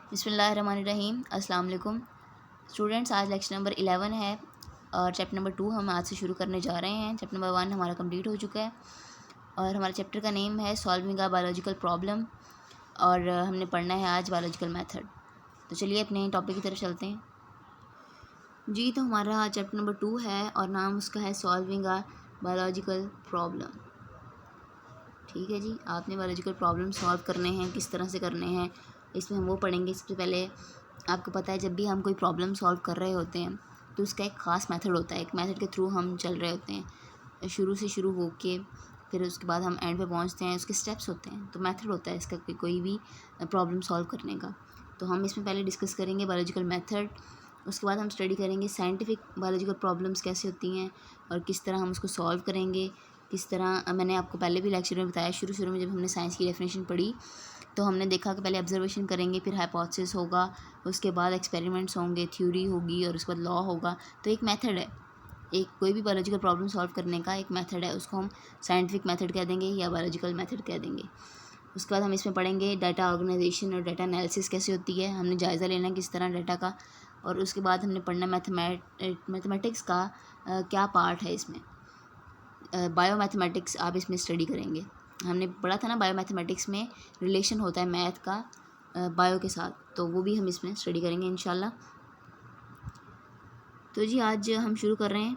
बिस्मिल्लाहिर्रहमानिर्रहीम। अस्सलाम वालेकुम स्टूडेंट्स। आज लेक्चर नंबर 11 है और चैप्टर नंबर 2 हम आज से शुरू करने जा रहे हैं। चैप्टर नंबर 1 हमारा कंप्लीट हो चुका है और हमारे चैप्टर का नेम है सॉल्विंग अ बायोलॉजिकल प्रॉब्लम और हमने पढ़ना है आज बायोलॉजिकल मेथड। तो चलिए अपने टॉपिक की तरफ चलते हैं जी। तो हमारा चैप्टर नंबर 2 है और नाम उसका है सॉल्विंग अ बायोलॉजिकल प्रॉब्लम। ठीक है जी, आपने बायोलॉजिकल प्रॉब्लम सॉल्व करने हैं, किस तरह से करने हैं इसमें हम वो पढ़ेंगे। सबसे पहले आपको पता है जब भी हम कोई प्रॉब्लम सॉल्व कर रहे होते हैं तो उसका एक ख़ास मेथड होता है, एक मेथड के थ्रू हम चल रहे होते हैं, शुरू से शुरू होके फिर उसके बाद हम एंड पे पहुंचते हैं। उसके स्टेप्स होते हैं, तो मेथड होता है इसका कोई भी प्रॉब्लम सॉल्व करने का। तो हम इसमें पहले डिस्कस करेंगे बायोलॉजिकल मेथड, उसके बाद हम स्टडी करेंगे साइंटिफिक बायोलॉजिकल प्रॉब्लम्स कैसे होती हैं और किस तरह हम उसको सॉल्व करेंगे। किस तरह मैंने आपको पहले भी लेक्चर में बताया, शुरू में जब हमने साइंस की डेफिनेशन पढ़ी तो हमने देखा कि पहले ऑब्जर्वेशन करेंगे, फिर हाइपोथेसिस होगा, उसके बाद एक्सपेरिमेंट्स होंगे, थ्योरी होगी और उसके बाद लॉ होगा। तो एक मेथड है, एक कोई भी बायोलॉजिकल प्रॉब्लम सॉल्व करने का एक मेथड है, उसको हम साइंटिफिक मेथड कह देंगे या बायोलॉजिकल मेथड कह देंगे। उसके बाद हम इसमें पढ़ेंगे डाटा ऑर्गेनाइजेशन और डाटा एनालिसिस कैसे होती है, हमने जायज़ा लेना है किस तरह डाटा का। और उसके बाद हमने पढ़ना मैथमेटिक्स का क्या पार्ट है इसमें, बायो मैथमेटिक्स आप इसमें स्टडी करेंगे। हमने पढ़ा था ना बायो मैथमेटिक्स में रिलेशन होता है मैथ का बायो के साथ, तो वो भी हम इसमें स्टडी करेंगे इंशाल्लाह। तो जी आज हम शुरू कर रहे हैं।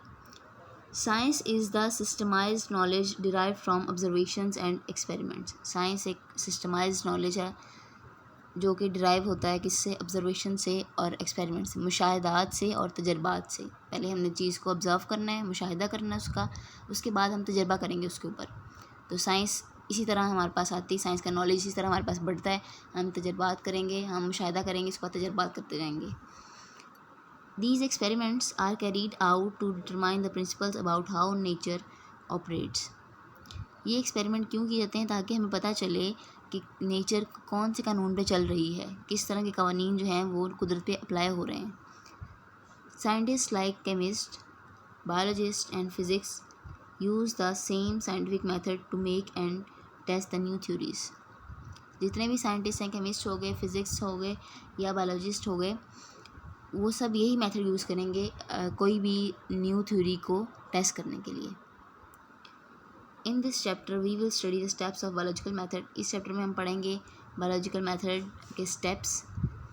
Science is the systemised knowledge derive from observations and experiments. Science एक सिस्टमाइज्ड नॉलेज है जो कि डिराइव होता है किससे, ऑब्जर्वेशन से और एक्सपेरिमेंट से, मुशाहिदात से और तजर्बात से। पहले हमने चीज़ को ऑब्ज़र्व करना है, मुशाहिदा करना है उसका, उसके बाद हम तजर्बा करेंगे उसके ऊपर। तो साइंस इसी तरह हमारे पास आती है, साइंस का नॉलेज इसी तरह हमारे पास बढ़ता है। हम तजर्बात करेंगे, हम मुशाहिदा करेंगे, इसके बाद तजर्बात करते जाएंगे। These experiments are carried out to determine the principles about how nature operates. ये एक्सपेरिमेंट क्यों किए जाते हैं, ताकि हमें पता चले कि नेचर कौन से कानून पे चल रही है, किस तरह के कवानीन जो हैं वो कुदरत पे अप्लाई हो रहे हैं। Scientist like chemist, biologist and physics use the same scientific method to make and test the new theories. जितने भी साइंटिस्ट हैं, केमिस्ट हो गए, फिज़िक्स हो गए या बायोलॉजिस्ट हो गए, वो सब यही मेथड यूज़ करेंगे कोई भी न्यू थ्योरी को टेस्ट करने के लिए। In this chapter we will study the steps of biological method. इस चैप्टर में हम पढ़ेंगे बायोलॉजिकल मेथड के steps.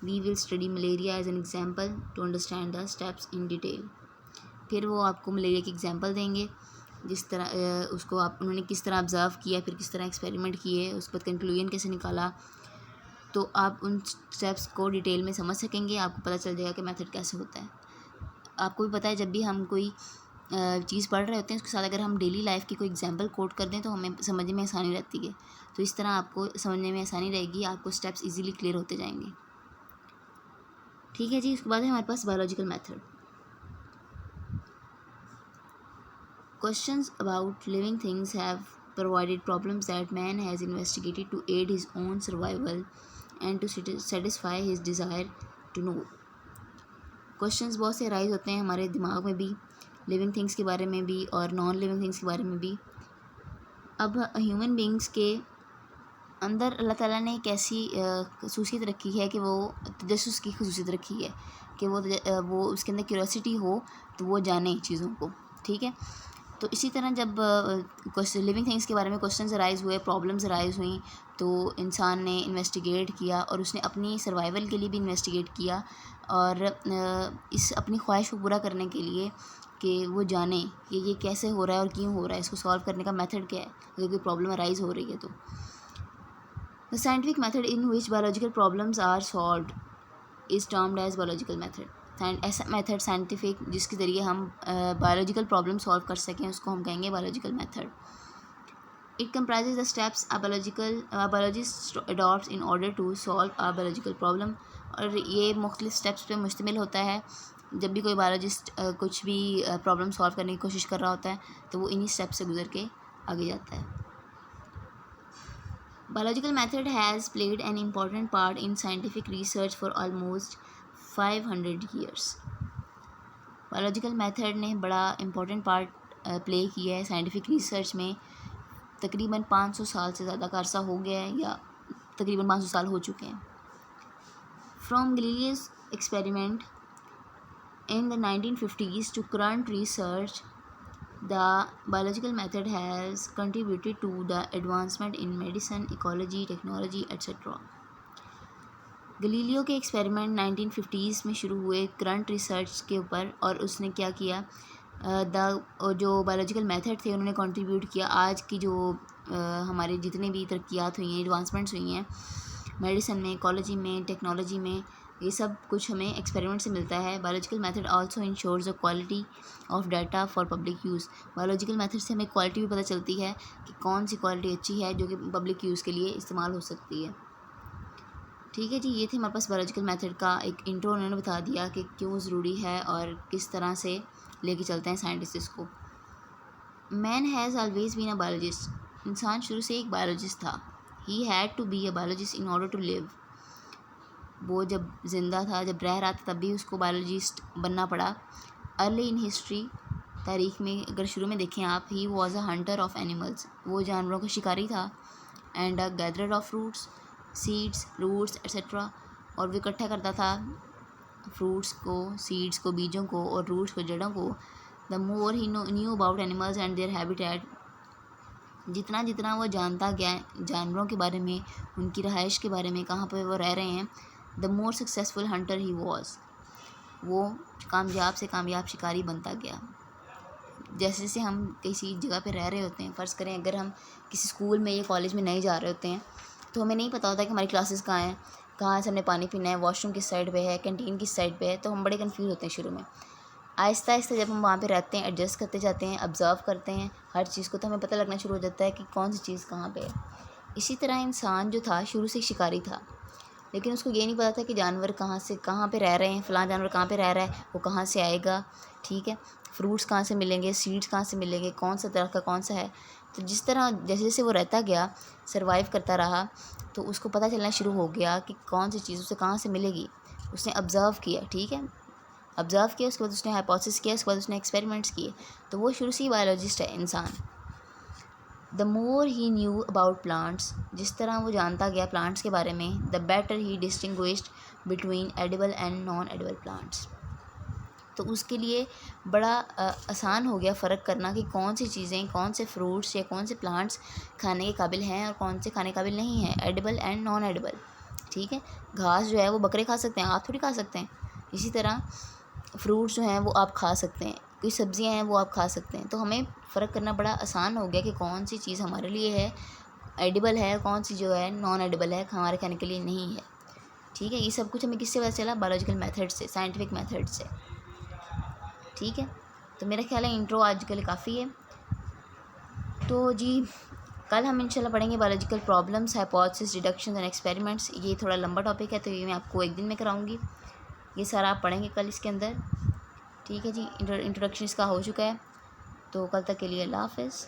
We will study malaria as an example to understand the steps in detail. फिर वो आपको मलेरिया की एग्जाम्पल देंगे, जिस तरह उसको आप उन्होंने किस तरह ऑब्ज़र्व किया, फिर किस तरह एक्सपेरिमेंट किए, उसके बाद कंक्लूजन कैसे निकाला, तो आप उन स्टेप्स को डिटेल में समझ सकेंगे। आपको पता चल जाएगा कि मेथड कैसे होता है। आपको भी पता है जब भी हम कोई चीज़ पढ़ रहे होते हैं उसके साथ अगर हम डेली लाइफ की कोई एग्जांपल कोट कर दें तो हमें समझने में आसानी रहती है। तो इस तरह आपको समझने में आसानी रहेगी, आपको स्टेप्स इजीली क्लियर होते जाएंगे। ठीक है जी। उसके बाद है हमारे पास biological method. Questions about living things have provided problems that man has investigated to aid his own survival and to satisfy his desire to know. Questions बहुत से राइज होते हैं हमारे दिमाग में भी, लिविंग थिंग्स के बारे में भी और नॉन लिविंग थिंग्स के बारे में भी। अब ह्यूमन बींग्स के अंदर अल्लाह ताला ने एक ऐसी खसूसियत रखी है कि वो तजस्सुस की खसूसियत रखी है कि वो उसके अंदर क्यूरियोसिटी हो तो वो जाने चीज़ों को। ठीक है, तो इसी तरह जब लिविंग थिंग्स के बारे में क्वेश्चंस अराइज़ हुए, प्रॉब्लम्स अराइज़ हुई, तो इंसान ने इन्वेस्टिगेट किया और उसने अपनी सर्वाइवल के लिए भी इन्वेस्टिगेट किया और इस अपनी ख्वाहिश को पूरा करने के लिए कि वो जाने कि ये कैसे हो रहा है और क्यों हो रहा है, इसको सॉल्व करने का मेथड क्या है अगर कोई प्रॉब्लम अराइज़ हो रही है तो। The scientific method in which biological problems are solved is termed as biological method. ऐसा मेथड साइंटिफिक जिसके ज़रिए हम बायोलॉजिकल प्रॉब्लम सॉल्व कर सकें उसको हम कहेंगे biological method. It comprises the steps a biologist adopts in order to solve a biological problem. और ये मुख्तलिफ स्टेप्स पे मुश्तमिल होता है। जब भी कोई बायोलॉजिस्ट कुछ भी प्रॉब्लम सॉल्व करने की कोशिश कर रहा होता है तो वो इन्हीं स्टेप्स से गुजर के आगे जाता है। Biological method has played an important part in scientific research for almost 500 years. Biological method ने बड़ा इम्पोर्टेंट पार्ट प्ले किया है साइंटिफिक रिसर्च में। तकरीबन 500 साल से ज़्यादा का अरसा हो गया है या तकरीबन 500 साल हो चुके हैं। From Galileo's experiment in the 1950s to current research, the biological method has contributed to the advancement in medicine, ecology, technology, etc. Galileo के एक्सपेरिमेंट 1950s में शुरू हुए करंट रिसर्च के ऊपर, और उसने क्या किया, जो बायोलॉजिकल मेथड थे उन्होंने कंट्रीब्यूट किया आज की जो हमारे जितने भी तरक्कियात हुई हैं, एडवांसमेंट्स हुई हैं मेडिसिन में, इकोलॉजी में, टेक्नोलॉजी में, ये सब कुछ हमें एक्सपेरिमेंट से मिलता है। Biological method also ensures the quality of data for public use. Biological method से हमें क्वालिटी भी पता चलती है कि कौन सी क्वालिटी अच्छी है जो कि पब्लिक यूज़ के लिए इस्तेमाल हो सकती है। ठीक है जी, ये थे हमारे पास बायोलॉजिकल मेथड का एक इंट्रो, उन्होंने बता दिया कि क्यों ज़रूरी है और किस तरह से लेके चलते हैं साइंटिस्ट को। Man has always been a biologist. इंसान शुरू से एक बायोलॉजिस्ट था। He had to be a biologist in order to live. वो जब ज़िंदा था, जब रह रहा था, तब भी उसको बायोलॉजिस्ट बनना पड़ा। अर्ली इन हिस्ट्री, तारीख में अगर शुरू में देखें आप, he was a hunter of animals. वो जानवरों का शिकारी था। And a gatherer of fruits, seeds, roots etcetera. और वो इकट्ठा करता था फ्रूट्स को, सीड्स को, बीजों को, और रूट्स को, जड़ों को। The more he knew about animals and their habitat, जितना जितना वो जानता गया जानवरों के बारे में, उनकी रहाइश के बारे में, कहाँ पर वो रह रहे हैं, the more successful Hunter he was. वो कामयाब से कामयाब शिकारी बनता गया। जैसे जैसे हम किसी जगह पे रह रहे होते हैं, फ़र्ज़ करें अगर हम किसी स्कूल में या कॉलेज में नहीं जा रहे होते हैं, तो हमें नहीं पता होता कि हमारी क्लासेस कहाँ हैं, कहाँ से हमने पानी पीना है, वॉशरूम किस साइड पे है, कैंटीन किस साइड पे है, तो हम बड़े कंफ्यूज होते हैं शुरू में। आहिस्ता आहिस्ता जब हम वहाँ पे रहते हैं, एडजस्ट करते जाते हैं, ऑब्ज़र्व करते हैं हर चीज़ को, तो हमें पता लगना शुरू हो जाता है कि कौन सी चीज़ कहाँ पे है। इसी तरह इंसान जो था शुरू से शिकारी था, लेकिन उसको ये नहीं पता था कि जानवर कहाँ से कहाँ पे रह रहे हैं, फ़लाँ जानवर कहाँ पे रह रहा है, वो कहाँ से आएगा, ठीक है, फ्रूट्स कहाँ से मिलेंगे, सीड्स कहाँ से मिलेंगे, कौन सा दरख्त का कौन सा है। तो जिस तरह जैसे जैसे वो रहता गया, सर्वाइव करता रहा, तो उसको पता चलना शुरू हो गया कि कौन सी चीज़ उसे कहाँ से मिलेगी। उसने ऑब्ज़र्व किया, ठीक है, ऑब्ज़र्व किया, उसके बाद उसने हाइपोथेसिस किया, उसके बाद उसने एक्सपेरिमेंट्स किए। तो वो शुरू से ही बायोलॉजिस्ट है इंसान। The more he knew about plants, जिस तरह वो जानता गया प्लांट्स के बारे में, the better he distinguished between edible and non edible plants. तो उसके लिए बड़ा आसान हो गया फ़र्क करना कि कौन सी चीज़ें, कौन से फ्रूट्स या कौन से प्लांट्स खाने के काबिल हैं और कौन से खाने के काबिल नहीं हैं, एडिबल एंड नॉन एडिबल। ठीक है, घास जो है वो बकरे खा सकते हैं, आप थोड़ी खा सकते हैं। इसी तरह फ्रूट्स जो हैं वो आप खा सकते हैं, कोई सब्ज़ियाँ हैं वो आप खा सकते हैं। तो हमें फ़र्क करना बड़ा आसान हो गया कि कौन सी चीज़ हमारे लिए है, एडिबल है, कौन सी जो है नॉन एडिबल है, हमारे खाने के लिए नहीं है। ठीक है, ये सब कुछ हमें किससे पता चला? बायोलॉजिकल मेथड से, साइंटिफिक मेथड से। ठीक है, तो मेरा ख्याल है इंट्रो आज के लिए काफ़ी है। तो जी कल हम इंशाल्लाह पढ़ेंगे biological problems, hypothesis, deduction and experiments. ये थोड़ा लंबा टॉपिक है, तो ये मैं आपको एक दिन में कराऊंगी। ये सारा आप पढ़ेंगे कल इसके अंदर। ठीक है जी, इंट्रोडक्शन इसका हो चुका है। तो कल तक के लिए अल्लाह हाफ़िज़।